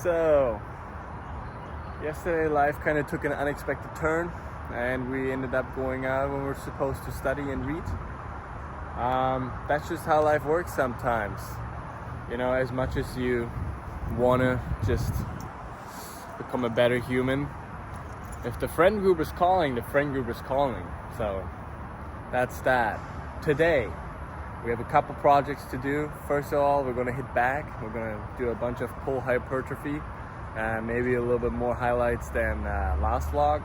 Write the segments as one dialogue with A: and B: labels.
A: So, yesterday life kind of took an unexpected turn and we ended up going out when we were supposed to study and read. That's just how life works sometimes. You know, as much as you want to just become a better human, if the friend group is calling, the friend group is calling. So, that's that. Today, we have a couple projects to do. First of all, we're going to hit back. We're going to do a bunch of pull hypertrophy, maybe a little bit more highlights than last vlog.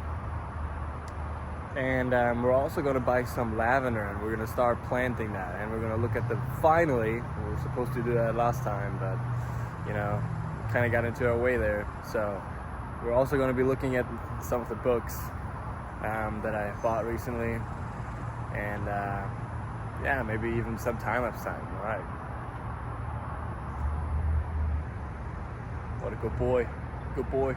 A: And we're also going to buy some lavender and we're going to start planting that. And we're going to look at finally, we were supposed to do that last time, but you know, kind of got into our way there. So we're also going to be looking at some of the books that I bought recently. And yeah, maybe even some time-lapse time. All right. What a good boy. Good boy.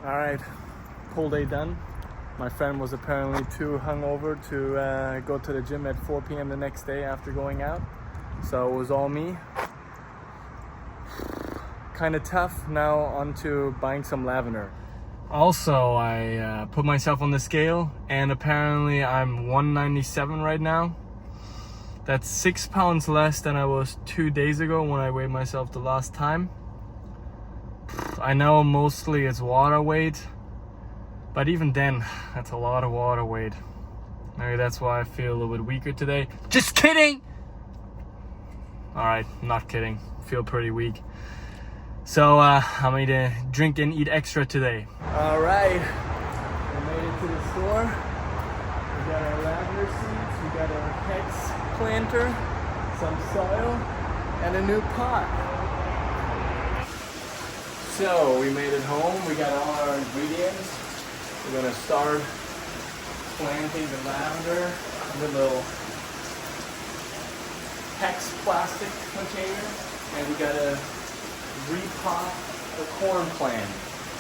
A: All right, pull day done. My friend was apparently too hungover to go to the gym at 4 p.m. the next day after going out. So it was all me. Kind of tough. Now on to buying some lavender. Also, I put myself on the scale and apparently I'm 197 right now. That's 6 pounds less than I was 2 days ago when I weighed myself the last time. I know mostly it's water weight. But even then, that's a lot of water weight. Maybe that's why I feel a little bit weaker today. Just kidding! Alright, not kidding. Feel pretty weak. So, I'm going to drink and eat extra today. Alright, we made it to the store. We got our lavender seeds, we got our hex planter, some soil, and a new pot. So, we made it home. We got all our ingredients. We're gonna start planting the lavender in the little hex plastic container, and we gotta repot the corn plant.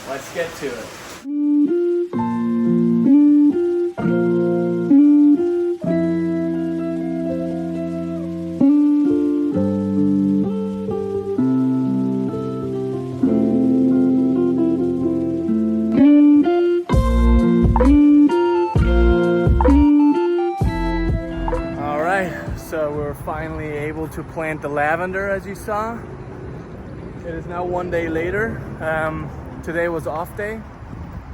A: Let's get to it. So we're finally able to plant the lavender, as you saw. It is now 1 day later. Today was off day.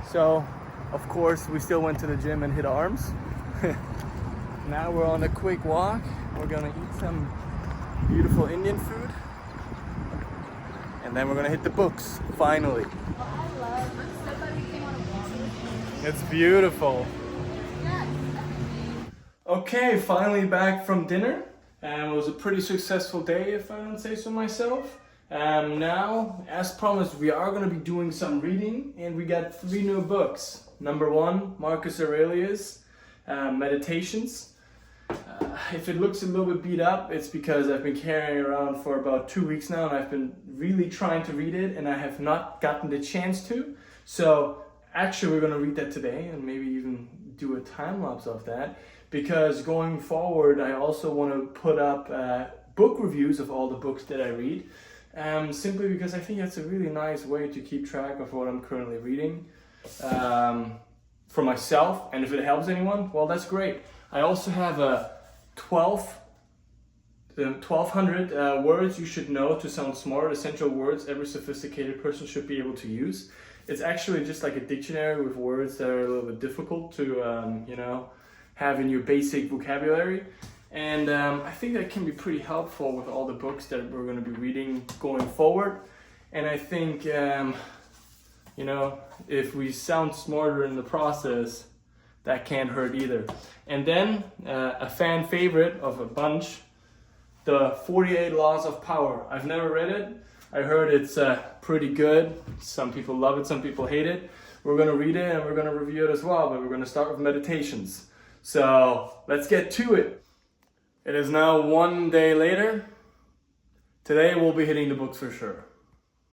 A: So, of course, we still went to the gym and hit arms. Now we're on a quick walk. We're gonna eat some beautiful Indian food. And then we're gonna hit the books, finally. It's beautiful. Okay, finally back from dinner. It was a pretty successful day, if I don't say so myself. Now, as promised, we are going to be doing some reading, and we got 3 new books. Number 1, Marcus Aurelius, Meditations. If it looks a little bit beat up, it's because I've been carrying it around for about 2 weeks now, and I've been really trying to read it, and I have not gotten the chance to. So, actually, we're going to read that today, and maybe even do a time-lapse of that. Because going forward, I also want to put up book reviews of all the books that I read. Simply because I think that's a really nice way to keep track of what I'm currently reading for myself. And if it helps anyone, well, that's great. I also have a 1,200 words you should know to sound smart, essential words every sophisticated person should be able to use. It's actually just like a dictionary with words that are a little bit difficult to, have in your basic vocabulary. And I think that can be pretty helpful with all the books that we're going to be reading going forward. And I think, if we sound smarter in the process, that can't hurt either. And then a fan favorite of a bunch, The 48 Laws of Power. I've never read it. I heard it's pretty good. Some people love it, some people hate it. We're going to read it and we're going to review it as well, but we're going to start with meditations. So let's get to it. It is now 1 day later. Today we'll be hitting the books for sure.